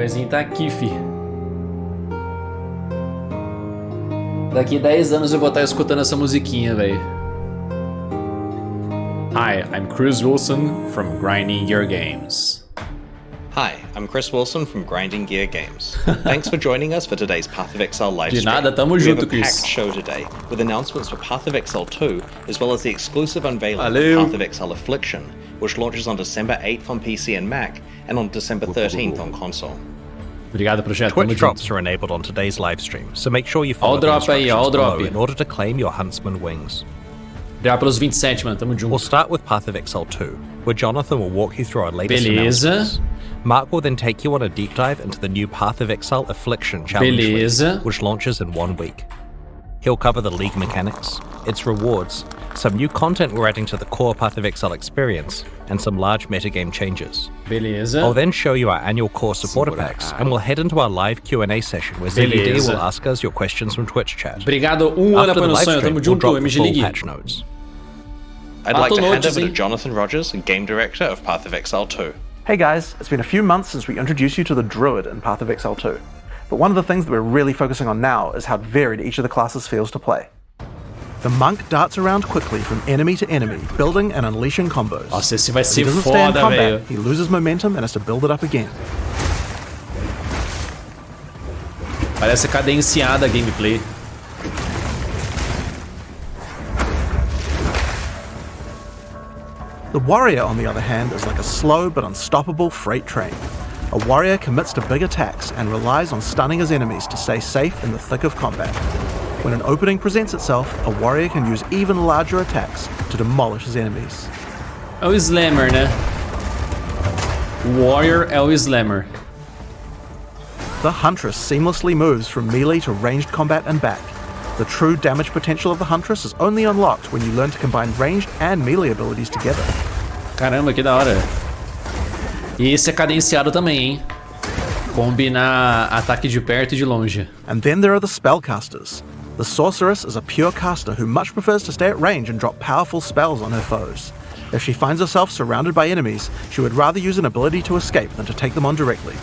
pezinho tá aqui, fi. Daqui 10 anos eu vou estar escutando essa musiquinha, velho. Hi, I'm Chris Wilson from Grinding Gear Games. Hi, I'm Chris Wilson from Grinding Gear Games. Thanks for joining us for today's Path of Exile live stream. De nada, tamo junto, we have a Chris. packed show today, with announcements for Path of Exile 2, as well as the exclusive unveiling Valeu. of Path of Exile Affliction, which launches on December 8th on PC and Mac, and on December 13th on console. Obrigado, projeto. Twitch drops are enabled on today's live stream, so make sure you follow the drop aí, instructions drop. below in order to claim your Huntsman wings. Obrigado pelos 27, mano. Tamo junto. We'll start with Path of Exile 2, where Jonathan will walk you through our latest Beleza. announcements. Mark will then take you on a deep dive into the new Path of Exile Affliction Challenge Beleza. League, which launches in 1 week. He'll cover the League mechanics, its rewards, some new content we're adding to the core Path of Exile experience, and some large metagame changes. Beleza. I'll then show you our annual core supporter packs, and we'll head into our live Q&A session where ZD Beleza. will ask us your questions from Twitch chat. Obrigado, ano After the apoio no live sonho. stream, Tamo we'll junto, drop the MG full League. patch notes. I'd like to hand notes, over to hein? Jonathan Rogers, Game Director of Path of Exile 2. Hey guys, it's been a few months since we introduced you to the Druid in Path of Exile 2, but one of the things that we're really focusing on now is how varied each of the classes feels to play. The Monk darts around quickly from enemy to enemy, building and unleashing combos. Nossa, esse vai If he ser doesn't stay in foda, combat, velho. he loses momentum and has to build it up again. Parece cadenciada a gameplay. The Warrior, on the other hand, is like a slow but unstoppable freight train. A warrior commits to big attacks and relies on stunning his enemies to stay safe in the thick of combat. When an opening presents itself, a warrior can use even larger attacks to demolish his enemies. É o Slammer, né? Warrior é o Slammer. The Huntress seamlessly moves from melee to ranged combat and back. The true damage potential of the Huntress is only unlocked when you learn to combine ranged and melee abilities together. Caramba, que da hora. E esse é cadenciado também, hein? Combinar ataque de perto e de longe. And then there are the Spellcasters. The Sorceress is a pure caster who much prefers to stay at range and drop powerful spells on her foes. If she finds herself surrounded by enemies, she would rather use an ability to escape than to take them on directly.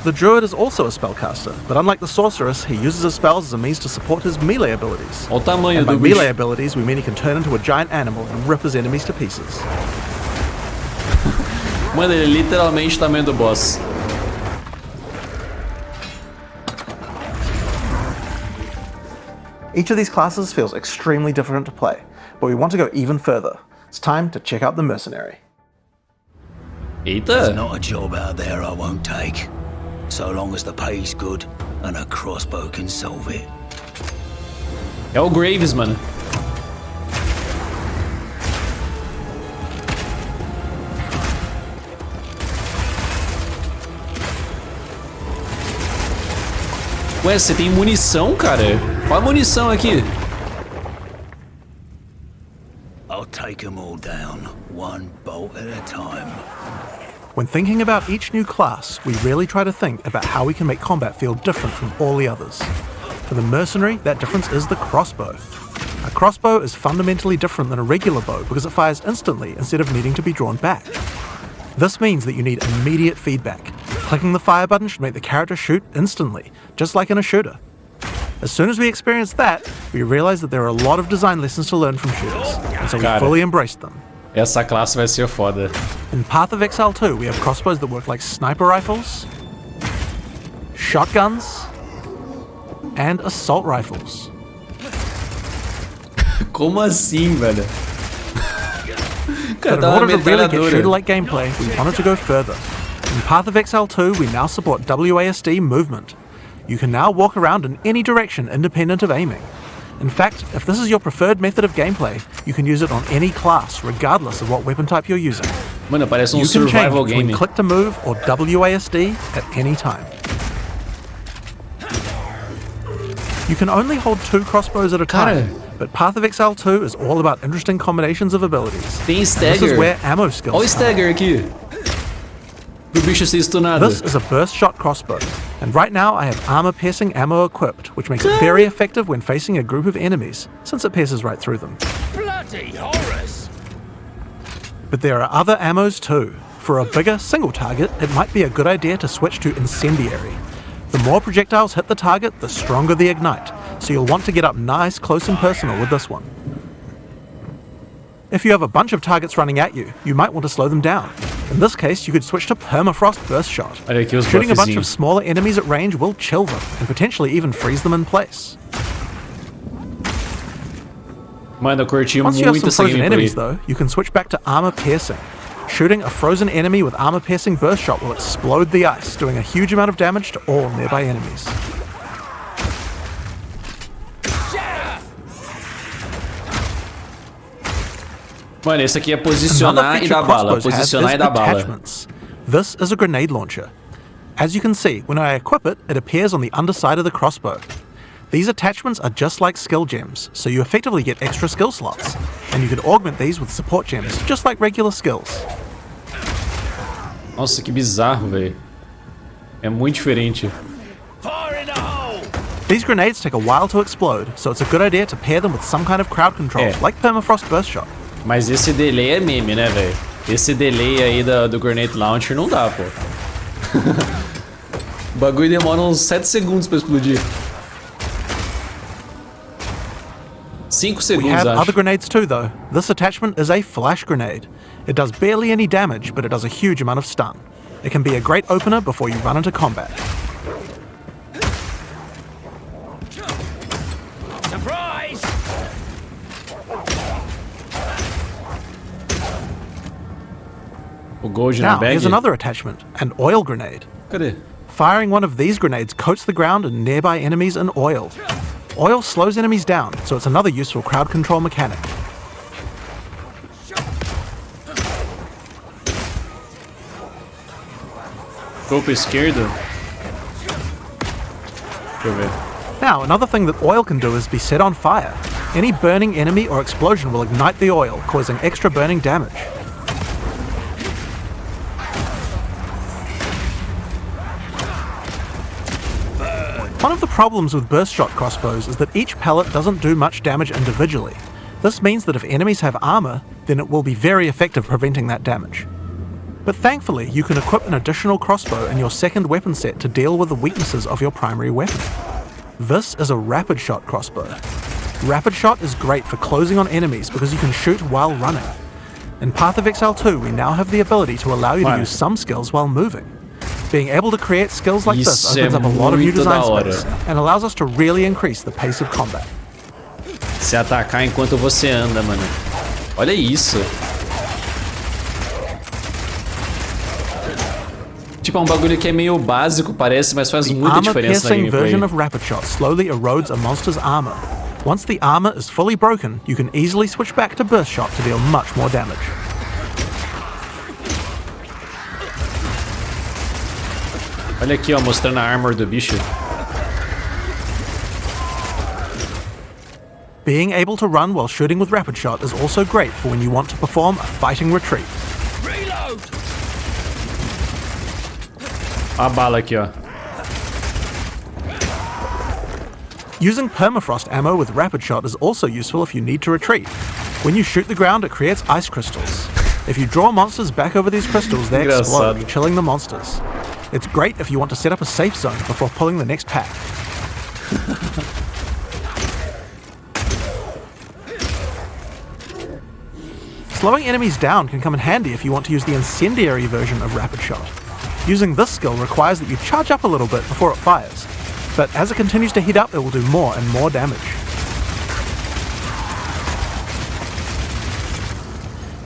The Druid is also a spellcaster, but unlike the Sorceress, he uses his spells as a means to support his melee abilities. Olha o tamanho And by do bicho. melee abilities, we mean he can turn into a giant animal and rip his enemies to pieces. Mano, ele é literalmente o tamanho do boss. Each of these classes feels extremely different to play, but we want to go even further. It's time to check out the Mercenary. Eita. There's not a job out there I won't take, so long as the pay's good and a crossbow can solve it. É o Graves, mano. Ué, você tem munição, cara? Olha a munição aqui. I'll take 'em all down, one bolt at a time. When thinking about each new class, we really try to think about how we can make combat feel different from all the others. For the Mercenary, that difference is the crossbow. A crossbow is fundamentally different than a regular bow because it fires instantly instead of needing to be drawn back. This means that you need immediate feedback. Clicking the fire button should make the character shoot instantly, just like in a shooter. As soon as we experienced that, we realized that there are a lot of design lessons to learn from shooters, and so we Cara. fully embraced them. Essa classe vai ser foda. In Path of Exile 2, we have crossbows that work like sniper rifles, shotguns, and assault rifles. Como assim, velho? But in order to really get shooter-like gameplay, we wanted to go further. In Path of Exile 2, we now support WASD movement. You can now walk around in any direction independent of aiming. In fact, if this is your preferred method of gameplay, you can use it on any class, regardless of what weapon type you're using. Mano, parece You can change survival between game. click to move or WASD at any time. You can only hold 2 crossbows at a time, but Path of Exile 2 is all about interesting combinations of abilities. Tem This is stagger. where ammo skills Olha o come. stagger aqui. Pro bicho ser stunado. This is a burst shot crossbow, and right now I have armor piercing ammo equipped, which makes it very effective when facing a group of enemies, since it pierces right through them. Bloody horrors! But there are other ammos too. For a bigger single target, it might be a good idea to switch to incendiary. The more projectiles hit the target, the stronger the ignite, so you'll want to get up nice, close and personal with this one. If you have a bunch of targets running at you, you might want to slow them down. In this case, you could switch to permafrost burst shot. Olha aqui os Shooting a bunch of buffzinhos. smaller enemies at range will chill them, and potentially even freeze them in place. Mano, eu curti Once you have muito some essa frozen gameplay. enemies though, you can switch back to armor piercing. Shooting a frozen enemy with armor piercing burst shot will explode the ice, doing a huge amount of damage to all nearby enemies. Mano, esse aqui é Another posicionar e feature dar bala. crossbows has Posicionar is e dar bala. attachments. This is a grenade launcher. As you can see, when I equip it, it appears on the underside of the crossbow. These attachments are just like skill gems, so you effectively get extra skill slots, and you can augment these with support gems, just like regular skills. Nossa, que bizarro, velho. É muito diferente. These grenades take a while to explode, so it's a good idea to pair them with some kind of crowd control, É. like permafrost burst shot. Mas esse delay é meme, né, velho? Esse delay aí do Grenade Launcher não dá, pô. O bagulho demora uns 7 segundos pra explodir. 5 We segundos, have acho. other grenades too, though. This attachment is a flash grenade. It does barely any damage, but it does a huge amount of stun. It can be a great opener before you run into combat. O Gold na Now, bag. here's another attachment, an oil grenade. Cadê? Firing one of these grenades coats the ground and nearby enemies in oil. Oil slows enemies down, so it's another useful crowd control mechanic. Topo esquerdo. Deixa eu ver. Now, another thing that oil can do is be set on fire. Any burning enemy or explosion will ignite the oil, causing extra burning damage. One of the problems with burst shot crossbows is that each pellet doesn't do much damage individually. This means that if enemies have armor, then it will be very effective preventing that damage. But thankfully, you can equip an additional crossbow in your second weapon set to deal with the weaknesses of your primary weapon. This is a rapid shot crossbow. Rapid shot is great for closing on enemies because you can shoot while running. In Path of Exile 2, we now have the ability to allow you to Mano. use some skills while moving. Being able to create skills like this Isso opens é up a lot of new muito design da hora. space and allows us to really increase the pace of combat. Se atacar enquanto você anda, mano. Olha isso. Tipo, é um bagulho que é meio básico, parece, mas faz muita Armor diferença na piercing gameplay. version of rapid shot slowly erodes a monster's armor. Once the armor is fully broken, you can easily switch back to burst shot to deal much more damage. Olha aqui, ó, mostrando a armor do bicho. Being able to run while shooting with rapid shot is also great for when you want to perform a fighting retreat. A bala aqui, ó. Using permafrost ammo with rapid shot is also useful if you need to retreat. When you shoot the ground, it creates ice crystals. If you draw monsters back over these crystals, they explode, Engraçado. chilling the monsters. It's great if you want to set up a safe zone before pulling the next pack. Slowing enemies down can come in handy if you want to use the incendiary version of rapid shot. Using this skill requires that you charge up a little bit before it fires, but as it continues to heat up, it will do more and more damage.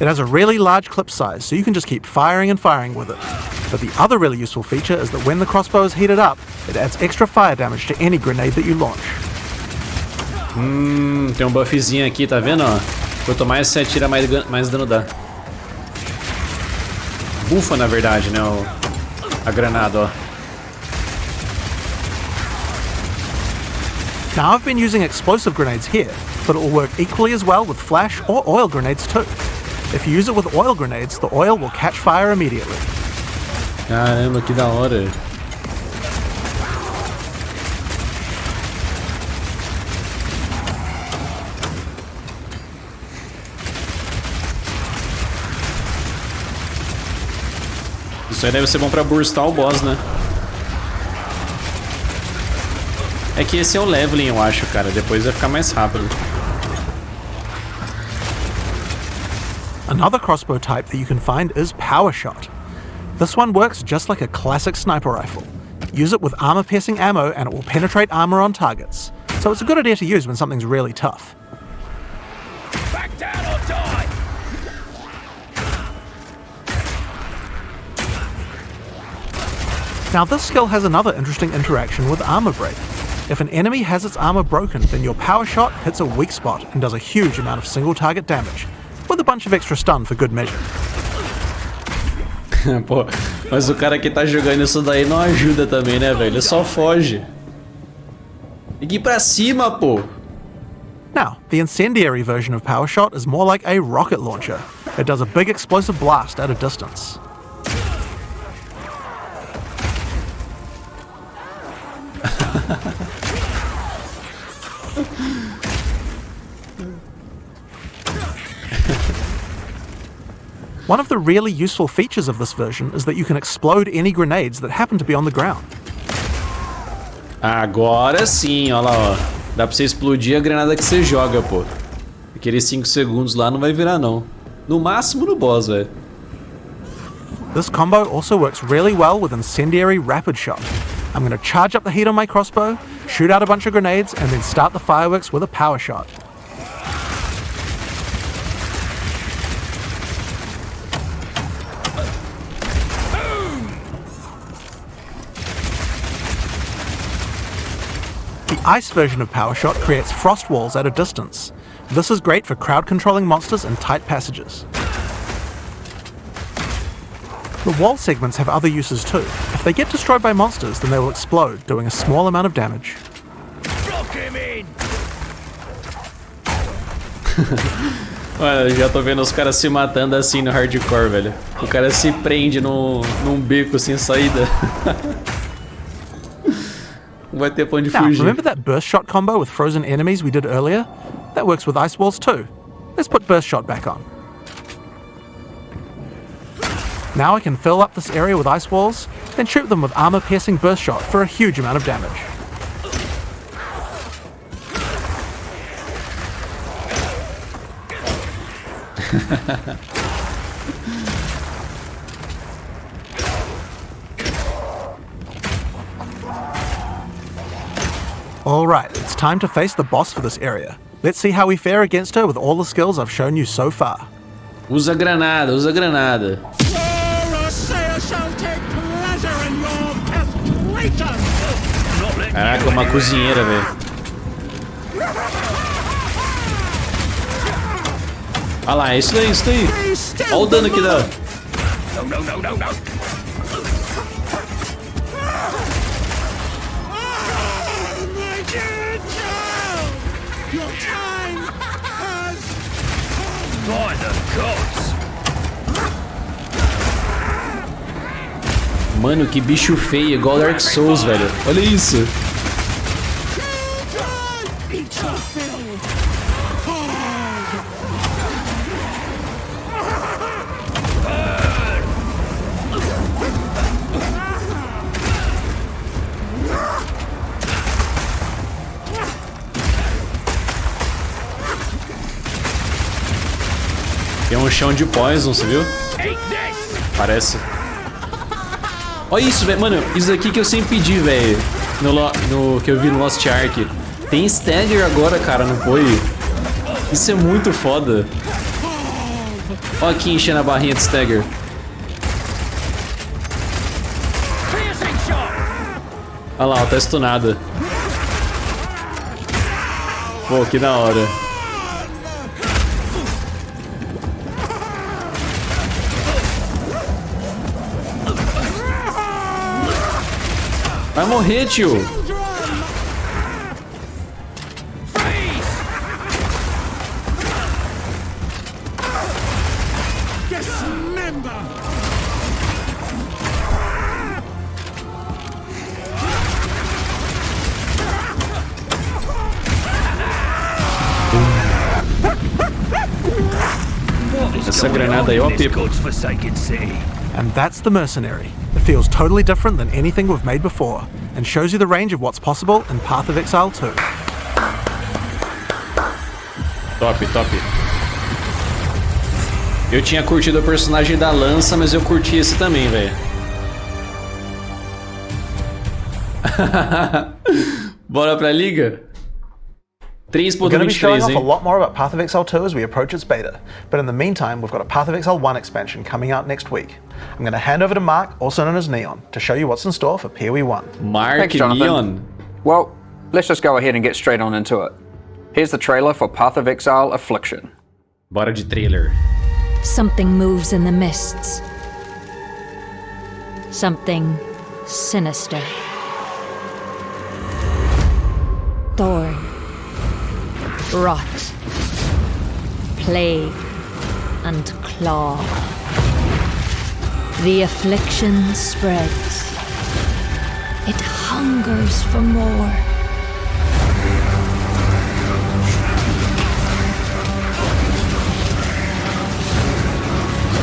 It has a really large clip size, so you can just keep firing and firing with it. But the other really useful feature is that when the crossbow is heated up, it adds extra fire damage to any grenade that you launch. Tem um buffzinho aqui, tá vendo, ó? Quanto mais você atira, mais dano dá. Bufa, na verdade, né, a granada, ó. Now I've been using explosive grenades here, but it will work equally as well with flash or oil grenades too. If you use it with oil grenades, the oil will catch fire immediately. Caramba, que da hora. Isso aí deve ser bom pra burstar o boss, né? É que esse é o leveling, eu acho, cara. Depois vai ficar mais rápido. Another crossbow type that you can find is Power Shot. This one works just like a classic sniper rifle. Use it with armor-piercing ammo and it will penetrate armor on targets. So it's a good idea to use when something's really tough. Back down or die! Now this skill has another interesting interaction with armor break. If an enemy has its armor broken, then your power shot hits a weak spot and does a huge amount of single target damage, with a bunch of extra stun for good measure. Pô, mas o cara que tá jogando isso daí não ajuda também, né, velho? Ele só foge. Tem que ir pra cima, pô. Now, the incendiary version of Power Shot is more like a rocket launcher. It does a big explosive blast at a distance. One of the really useful features of this version is that you can explode any grenades that happen to be on the ground. Agora sim, olha lá, ó. Dá pra você explodir a granada que você joga, pô. Aqueles 5 segundos lá não vai virar, não. No máximo no boss, velho. This combo also works really well with Incendiary Rapid Shot. I'm going to charge up the heat on my crossbow, shoot out a bunch of grenades, and then start the fireworks with a Power Shot. The ice version of Power Shot creates frost walls at a distance. This is great for crowd controlling monsters in tight passages. The wall segments have other uses too. If they get destroyed by monsters, then they will explode, doing a small amount of damage. Block him in! Olha, eu já tô vendo os caras se matando assim no hardcore, velho. O cara se prende num beco sem saída. Não vai ter pra onde Now, fugir. remember that burst shot combo with frozen enemies we did earlier? That works with ice walls too. Let's put burst shot back on. Now I can fill up this area with ice walls, then shoot them with armor-piercing burst shot for a huge amount of damage. Alright, it's time to face the boss for this area. Let's see how we fare against her with all the skills I've shown you so far. Usa granada, usa granada. Caraca, uma cozinheira, velho. Olha lá, é isso daí, isso daí. Olha o dano que dá. Mano, que bicho feio, igual Dark Souls, velho. Olha isso. Tem um chão de poison, você viu? Parece. Olha isso, velho. Mano, isso aqui que eu sempre pedi, velho. No que eu vi no Lost Ark. Tem stagger agora, cara, no PoE. Isso é muito foda. Olha aqui enchendo a barrinha de stagger. Olha lá, ó, tá stunada. Pô, que da hora. Vai morrer, tio. Essa granada aí é OP. God's forsaken city. And that's the Mercenary. It feels totally different than anything we've made before, and shows you the range of what's possible in Path of Exile 2. Top, top. Eu tinha curtido o personagem da lança, mas eu curti esse também, velho. Bora pra Liga? We're going to be showing off 3.23, a hein? lot more about Path of Exile 2 as we approach its beta, but in the meantime, we've got a Path of Exile 1 expansion coming out next week. I'm going to hand over to Mark, also known as Neon, to show you what's in store for PoE 1. Mark Thanks, Jonathan. Neon. Well, let's just go ahead and get straight on into it. Here's the trailer for Path of Exile Affliction. Bora de trailer. Something moves in the mists. Something sinister. Thorn. Rot. Plague. And claw. The affliction spreads. It hungers for more.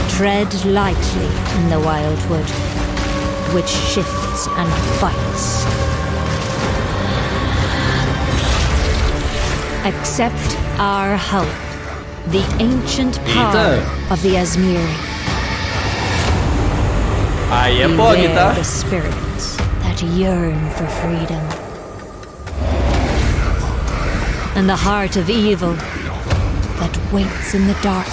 Tread lightly in the wildwood, which shifts and bites. Accept our help, the ancient power of the Asmiri. Aí é PoE, Beware tá? the spirits that yearn for freedom. And the heart of evil that waits in the dark.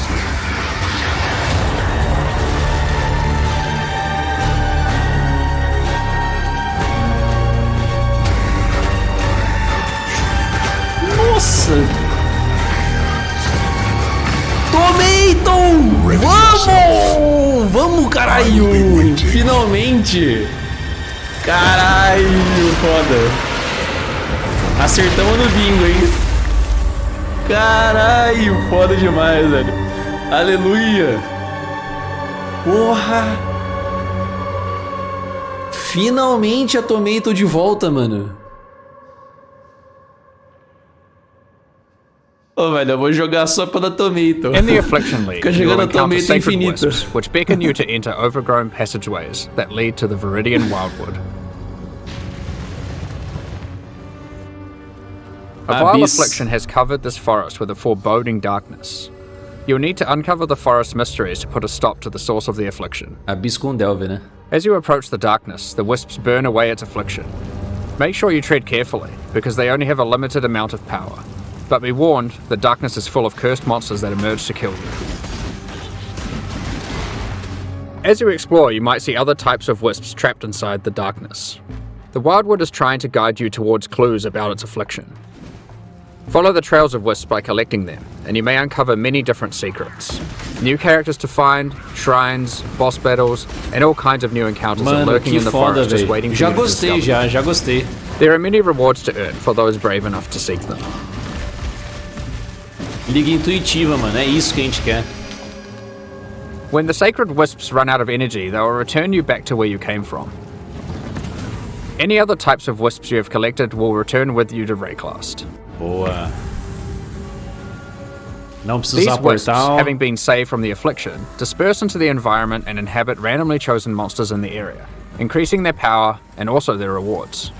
Nossa! Tomato! Vamos! Vamos, caralho! Finalmente! Caralho, foda! Acertamos no bingo, hein? Caralho, foda demais, velho! Aleluia! Porra! Finalmente a Tomato de volta, mano! Ô, velho, eu vou jogar só pela Tomato. In the Affliction League, Fica you'll jogando a encounter Tomato sacred infinita. wisps, which beckon you to enter overgrown passageways that lead to the Viridian Wildwood. A vile Abyss. affliction has covered this forest with a foreboding darkness. You'll need to uncover the forest mysteries to put a stop to the source of the affliction. Abyss com Delve, né? As you approach the darkness, the wisps burn away its affliction. Make sure you tread carefully, because they only have a limited amount of power. But be warned, the darkness is full of cursed monsters that emerge to kill you. As you explore, you might see other types of wisps trapped inside the darkness. The Wildwood is trying to guide you towards clues about its affliction. Follow the trails of wisps by collecting them, and you may uncover many different secrets. New characters to find, shrines, boss battles, and all kinds of new encounters are Mano, lurking que in the foda, forest just velho. waiting for Já you to gostei, discover. já gostei. There are many rewards to earn for those brave enough to seek them. Liga intuitiva, mano. É isso que a gente quer. When the sacred wisps run out of energy, they will return you back to where you came from. Any other types of wisps you have collected will return with you to Rayclast. Boa. Não precisa These usar wisps, portal. having been saved from the affliction, disperse into the environment and inhabit randomly chosen monsters in the area, increasing their power and also their rewards.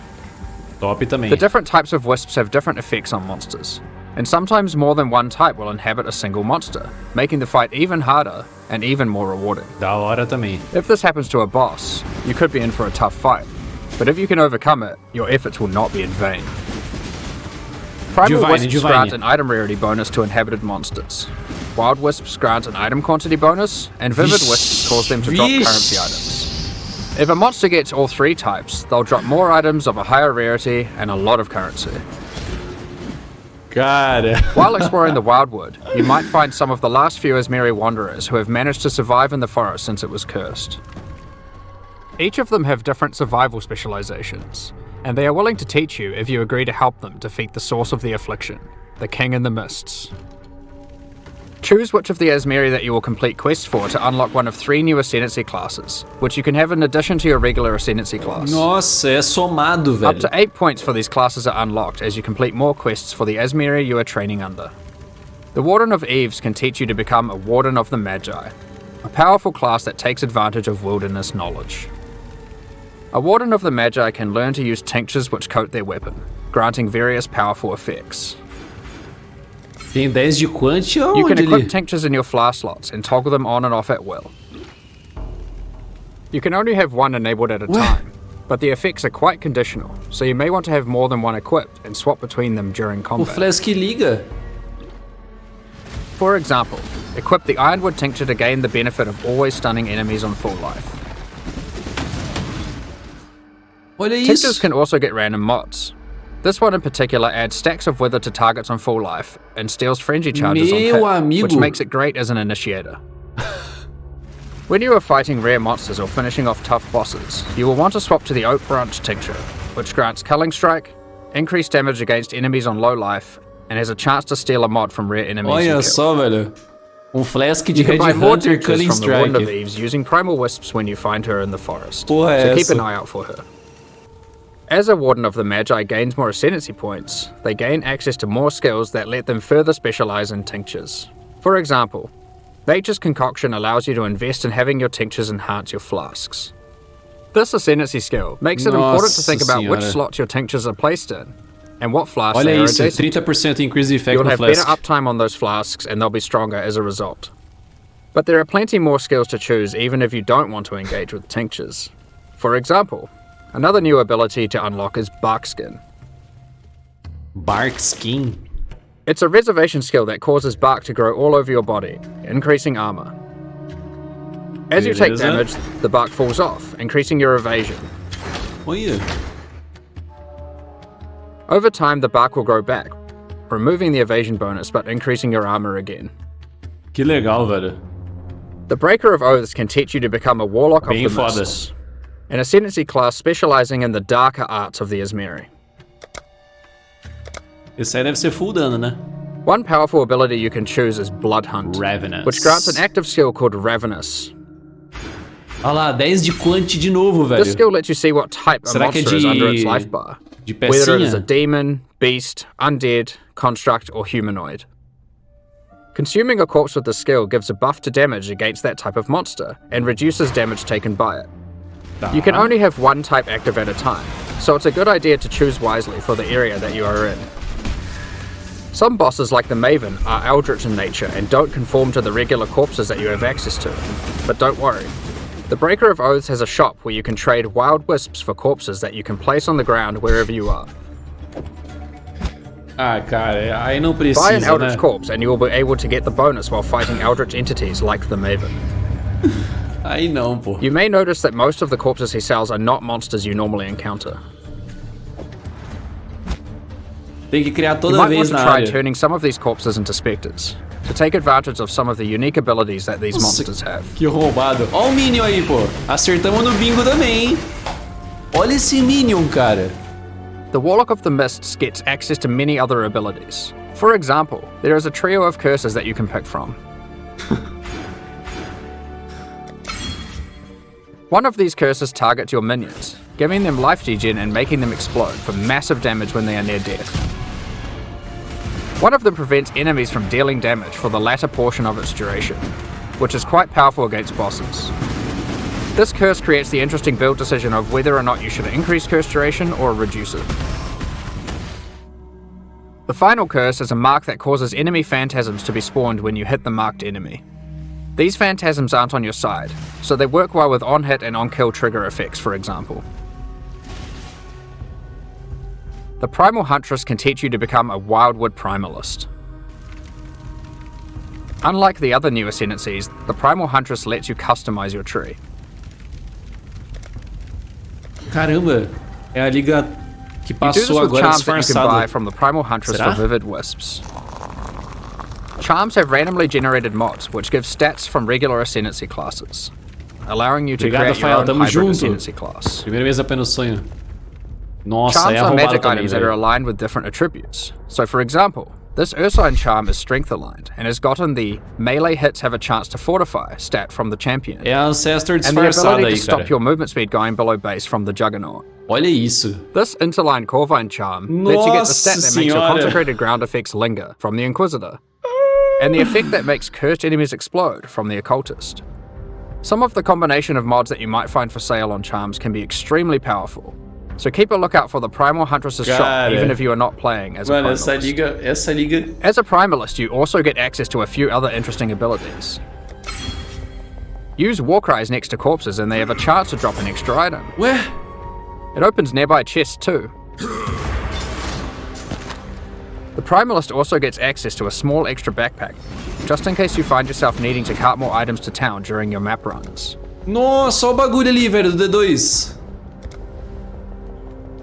Top também. The different types of wisps have different effects on monsters, and sometimes more than one type will inhabit a single monster, making the fight even harder and even more rewarding. Da hora também. If this happens to a boss, you could be in for a tough fight, but if you can overcome it, your efforts will not be in vain. Primal wisps grant an item rarity bonus to inhabited monsters. Wild wisps grant an item quantity bonus, and vivid wisps cause them to drop currency items. If a monster gets all three types, they'll drop more items of a higher rarity and a lot of currency. Cara. While exploring the Wildwood, you might find some of the last few Asmiri wanderers who have managed to survive in the forest since it was cursed. Each of them have different survival specializations, and they are willing to teach you if you agree to help them defeat the source of the affliction, the King in the Mists. Choose which of the Asmiri that you will complete quests for to unlock one of 3 new Ascendancy classes, which you can have in addition to your regular Ascendancy class. Nossa, é somado, velho. Up to 8 points for these classes are unlocked as you complete more quests for the Asmiri you are training under. The Warden of Eves can teach you to become a Warden of the Magi. a powerful class that takes advantage of wilderness knowledge. A Warden of the Magi can learn to use tinctures which coat their weapon, granting various powerful effects. Tem 10 de quant You can aonde equip ele? tinctures in your flask slots and toggle them on and off at will. You can only have one enabled at a time, but the effects are quite conditional, so you may want to have more than one equipped and swap between them during O combat. Flask liga. For example, equip the Ironwood Tincture to gain the benefit of always stunning enemies on full life. Olha Tinctures isso. can also get random mods. This one in particular adds stacks of wither to targets on full life and steals frenzy charges on Meu hit, amigo. which makes it great as an initiator. When you are fighting rare monsters or finishing off tough bosses, you will want to swap to the Oak Branch Tincture, which grants Culling Strike, increased damage against enemies on low life, and has a chance to steal a mod from rare enemies you Olha kill. só, velho. Flask de You can Red buy more Hunter tinctures Culling from the Warden of Strike. Eves using Primal Wisps when you find her in the forest, Porra é so keep essa? an eye out for her. As a Warden of the Magi gains more Ascendancy points, they gain access to more skills that let them further specialize in tinctures. For example, Nature's Concoction allows you to invest in having your tinctures enhance your flasks. This Ascendancy skill makes it important to think about which Nossa slots your tinctures are placed in, and what flasks Olha they are isso, adjacent to. 30% increase effect You'll no have Flask. better uptime on those flasks and they'll be stronger as a result. But there are plenty more skills to choose even if you don't want to engage with tinctures. For example, another new ability to unlock is Bark Skin. Bark Skin. It's a reservation skill that causes bark to grow all over your body, increasing armor. As you take Beleza. damage, the bark falls off, increasing your evasion. Olha. Over time, the bark will grow back, removing the evasion bonus but increasing your armor again. Que legal, velho. The Breaker of Oaths can teach you to become a Warlock Bem of the foda. Mists, an Ascendancy class specializing in the darker arts of the Izmeri. Esse aí deve ser full dano, né? One powerful ability you can choose is Blood Hunt, Ravenous. which grants an active skill called Ravenous. Olha lá, 10 de quant de novo, velho. This skill lets you see what type a Será que é monster is de- under its life bar, De whether it is a pecinha? demon, beast, undead, construct, or humanoid. Consuming a corpse with this skill gives a buff to damage against that type of monster, and reduces damage taken by it. You can only have one type active at a time, so it's a good idea to choose wisely for the area that you are in. Some bosses like the Maven are eldritch in nature and don't conform to the regular corpses that you have access to, but don't worry. The Breaker of Oaths has a shop where you can trade wild wisps for corpses that you can place on the ground wherever you are. Ah, cara, aí não Buy precisa, an eldritch né? corpse and you will be able to get the bonus while fighting eldritch entities like the Maven. Aí não, pô. You may notice that most of the corpses he sells are not monsters you normally encounter. Tem que criar You toda might want vez to na try área. turning some of these corpses into specters, to take advantage of some of the unique abilities that these Nossa, monsters have. que roubado. Ó o Minion aí, pô. Acertamos no bingo também, hein? Olha esse Minion, cara. The Warlock of the Mists gets access to many other abilities. For example, there is a trio of curses that you can pick from. One of these curses targets your minions, giving them life degen and making them explode for massive damage when they are near death. One of them prevents enemies from dealing damage for the latter portion of its duration, which is quite powerful against bosses. This curse creates the interesting build decision of whether or not you should increase curse duration or reduce it. The final curse is a mark that causes enemy phantasms to be spawned when you hit the marked enemy. These phantasms aren't on your side, so they work well with on-hit and on-kill trigger effects, for example. The Primal Huntress can teach you to become a Wildwood Primalist. Unlike the other new ascendancies, the Primal Huntress lets you customize your tree. Caramba, é a liga que You do this passou with agora charms that you can buy disfarçado. from the Primal Huntress Será? for Vivid Wisps. Charms have randomly generated mods, which give stats from regular Ascendancy classes, allowing you to Obrigado, create your Rafael, own tamo hybrid junto. Ascendancy class. Primeira vez apenas sonho. Nossa, Charms é are arrombado magic também, items that are velho. aligned with different attributes. So for example, this Ursine charm is strength aligned, and has gotten the melee hits have a chance to fortify stat from the champion, É a Ancestor and the disfarçada ability to aí, stop cara. your movement speed going below base from the Juggernaut. Olha isso. This interline Corvine charm lets you get the stat that makes your Senhora. consecrated ground effects linger from the Inquisitor, and the effect that makes cursed enemies explode from the Occultist. Some of the combination of mods that you might find for sale on Charms can be extremely powerful, so keep a lookout for the Primal Huntress's shop even if you are not playing as a Mano, Primalist. essa liga... As a Primalist, you also get access to a few other interesting abilities. Use Warcries next to corpses and they have a chance to drop an extra item. Ué? It opens nearby chests too. The Primalist also gets access to a small extra backpack, just in case you find yourself needing to cart more items to town during your map runs. Nossa, olha o bagulho ali, velho, do D2.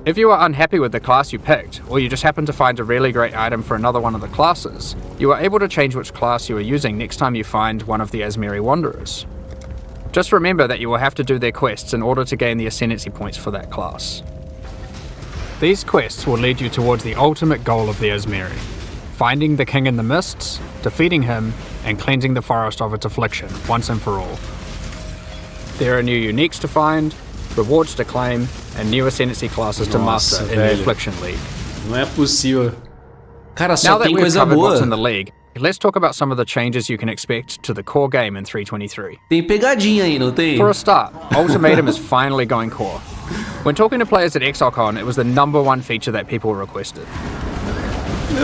If you are unhappy with the class you picked, or you just happen to find a really great item for another one of the classes, you are able to change which class you are using next time you find one of the Asmeri Wanderers. Just remember that you will have to do their quests in order to gain the ascendancy points for that class. These quests will lead you towards the ultimate goal of the Asmeri, finding the King in the Mists, defeating him, and cleansing the forest of its affliction once and for all. There are new uniques to find, rewards to claim, and new ascendancy classes to master in the Affliction League. Não é possível. Cara, Now só that tem we've coisa covered what's boa. in the league, let's talk about some of the changes you can expect to the core game in 3.23. Tem pegadinha aí, não tem? For a start, Ultimatum is finally going core. When talking to players at ExileCon, it was the #1 feature that people requested.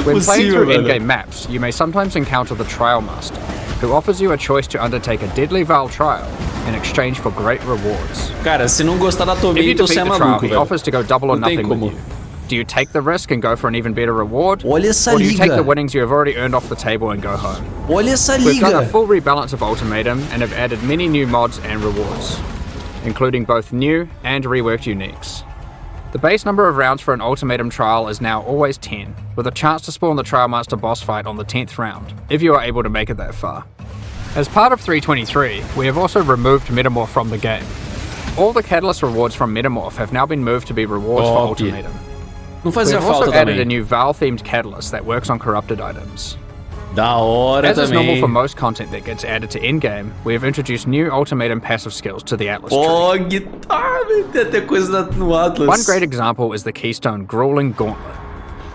When playing through in-game maps, you may sometimes encounter the Trial Master, who offers you a choice to undertake a deadly Val trial in exchange for great rewards. Cara, se não gostar da If you Tomeito, você defeat é the trial, maluco, he velho. offers to go double or Não tem nothing with como. you. Do you take the risk and go for an even better reward? Olha essa Or do you take liga. the winnings you have already earned off the table and go home? Olha essa We've done a liga. full rebalance of Ultimatum and have added many new mods and rewards, including both new and reworked uniques. The base number of rounds for an Ultimatum trial is now always 10, with a chance to spawn the Trial Master boss fight on the 10th round, if you are able to make it that far. As part of 3.23, we have also removed Metamorph from the game. All the Catalyst rewards from Metamorph have now been moved to be rewards for Top. Ultimatum. Não We fazia have also falta added a também. new Val-themed Catalyst that works on corrupted items. Da hora As is normal também. for most content that gets added to in-game, we have introduced new Ultimatum passive skills to the Atlas tree. Ó, guitarra, velho. Tem até coisa no Atlas. One great example is the Keystone Grueling Gauntlet.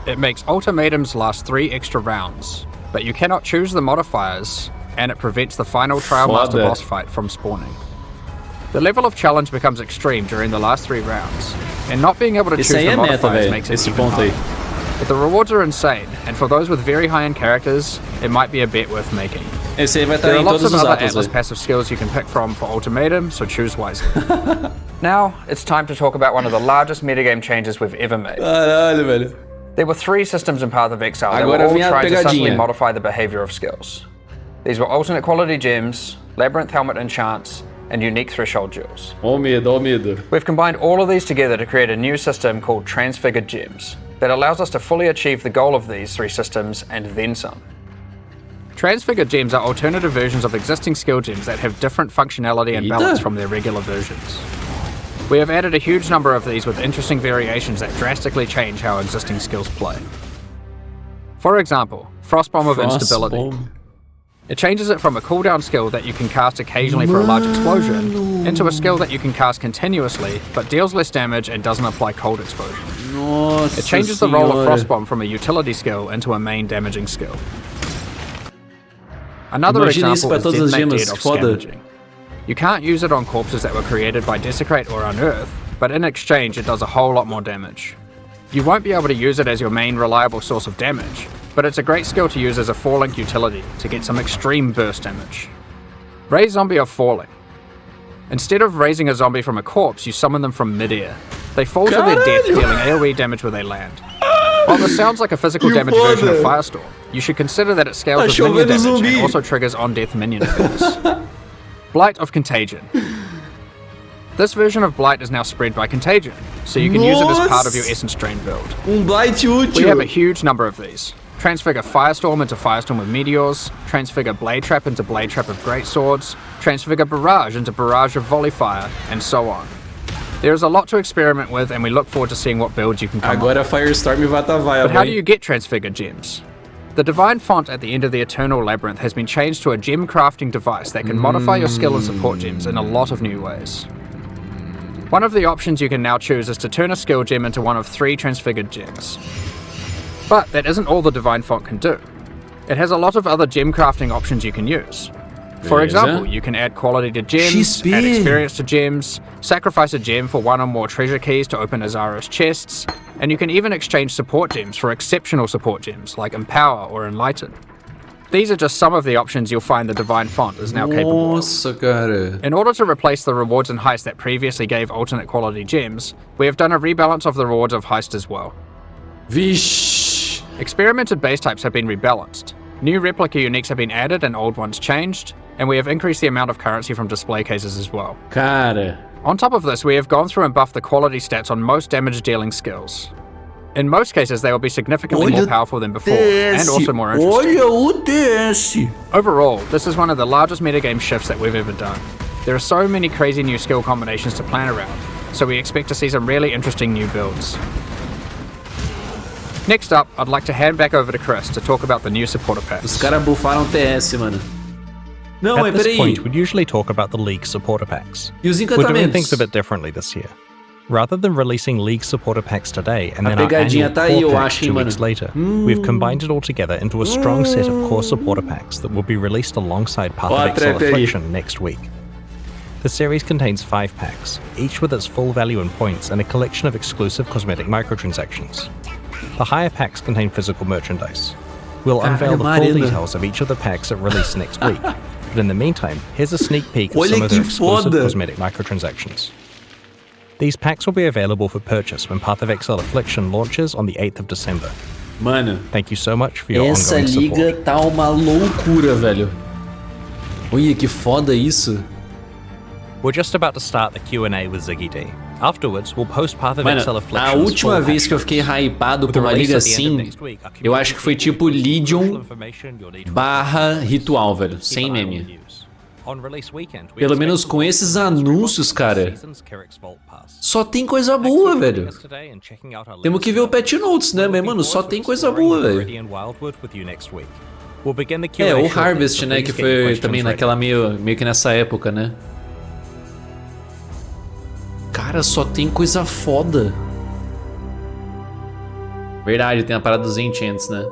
It makes ultimatums last 3 extra rounds, but you cannot choose the modifiers, and it prevents the final Trial Master Foda. boss fight from spawning. The level of challenge becomes extreme during the last 3 rounds, and not being able to Esse choose aí the é meta, modifiers velho. makes it Esse even ponto aí. harder. But the rewards are insane, and for those with very high-end characters, it might be a bet worth making. Esse aí vai estar There are em lots todos of os other Atlas, Atlas velho. passive skills you can pick from for Ultimatum, so choose wisely. Now, it's time to talk about one of the largest metagame changes we've ever made. Caralho, velho. There were 3 systems in Path of Exile that Agora were all vem a trying to subtly pegadinha. modify the behavior of skills. These were alternate quality gems, Labyrinth Helmet enchants, and unique threshold jewels. Ó o medo, ó o medo. We've combined all of these together to create a new system called Transfigured Gems that allows us to fully achieve the goal of these 3 systems and then some. Transfigured gems are alternative versions of existing skill gems that have different functionality and balance Eita. from their regular versions. We have added a huge number of these with interesting variations that drastically change how existing skills play. For example, Frostbomb of Instability. Frostbomb. It changes it from a cooldown skill that you can cast occasionally for a large explosion into a skill that you can cast continuously but deals less damage and doesn't apply cold exposure. Nossa It changes the role of senhora. Frostbomb from a utility skill into a main damaging skill. Another Imagina isso example pra is todas as Detonate gemas, Dead of foda. Scavenging. You can't use it on corpses that were created by Desecrate or Unearth, but in exchange it does a whole lot more damage. You won't be able to use it as your main reliable source of damage, but it's a great skill to use as a 4-link utility to get some extreme burst damage. Raise Zombie of Falling. Instead of raising a zombie from a corpse, you summon them from mid-air. They fall to their death, dealing AoE damage where they land. While this sounds like a physical damage version of Firestorm, you should consider that it scales with minion chovendo damage zumbi. and also triggers on-death minion effects. Blight of Contagion. This version of Blight is now spread by Contagion, so you can use it as part of your Nossa. Essence Drain build. Blight útil. We have a huge number of these. Transfigure Firestorm into Firestorm with Meteors, Transfigure Blade Trap into Blade Trap of Great Swords, Transfigure Barrage into Barrage of Volley Fire, and so on. There is a lot to experiment with, and we look forward to seeing what builds you can come up Agora with. Firestorm vai estar But how do vibe, you get Transfigured Gems? The Divine Font at the end of the Eternal Labyrinth has been changed to a gem crafting device that can modify your skill and support gems in a lot of new ways. One of the options you can now choose is to turn a skill gem into one of 3 Transfigured Gems. But that isn't all the Divine Font can do. It has a lot of other gem crafting options you can use. For Beleza. example, you can add quality to gems, XP. add experience to gems, sacrifice a gem for one or more treasure keys to open Azara's chests, and you can even exchange support gems for exceptional support gems like Empower or Enlighten. These are just some of the options you'll find the Divine Font is now capable of. Nossa, cara. In order to replace the rewards in Heist that previously gave alternate quality gems, we have done a rebalance of the rewards of Heist as well. Vixe. Experimented base types have been rebalanced. New replica uniques have been added and old ones changed, and we have increased the amount of currency from display cases as well. Cara. On top of this, we have gone through and buffed the quality stats on most damage dealing skills. In most cases, they will be significantly more powerful than before, and also more interesting. Olha o DS. Overall, this is one of the largest metagame shifts that we've ever done. There are so many crazy new skill combinations to plan around, so we expect to see some really interesting new builds. Next up, I'd like to hand back over to Chris to talk about the new supporter packs. Os caras bufaram TS, mano. Não, mas At this peraí. point, we'd usually talk about the League supporter packs. E os We're doing things a encantamentos? bit differently this year. Rather than releasing League supporter packs today and A then our pegadinha annual tá aí, core eu pack acho, hein, 2 mano. weeks later, we've combined it all together into a strong set of core supporter packs that will be released alongside Path Ó a of Exile trap aí. Affliction next week. The series contains 5 packs, each with its full value in points and a collection of exclusive cosmetic microtransactions. The higher packs contain physical merchandise. We'll unveil the full Marina. details of each of the packs at release next week, but in the meantime, here's a sneak peek of Olha some of que their exclusive foda. cosmetic microtransactions. These packs will be available for purchase when Path of Exile Affliction launches on the 8th of December. Mano, Thank you so much for your essa ongoing liga support. tá uma loucura, velho. Olha que foda isso. We're just about to start the Q&A with Ziggy D. Afterwards, we'll post Path of Mano, Exile a Affliction's última full vez que eu packs. fiquei hypado With por the uma release liga at the end of assim, next week, our eu acho que foi community tipo will have Legion information you'll need to barra ritual, velho. keep Sem an eye on the meme. news. On release weekend, we Pelo expect menos to com launch esses the anúncios, cara, Season's Kerrick's Vault Pass. só tem coisa Thanks boa, for joining velho. us today and checking out our Temos que ver o latest patch notes, né? Mas, mano, só tem coisa boa, velho. Meridian Wildwood with you next week. We'll begin the É, Q&A o shortly, Harvest, so né? please Que get your foi questions também ready. naquela meio que nessa época, né? Cara, só tem coisa foda. Verdade, tem a parada dos enchants, né?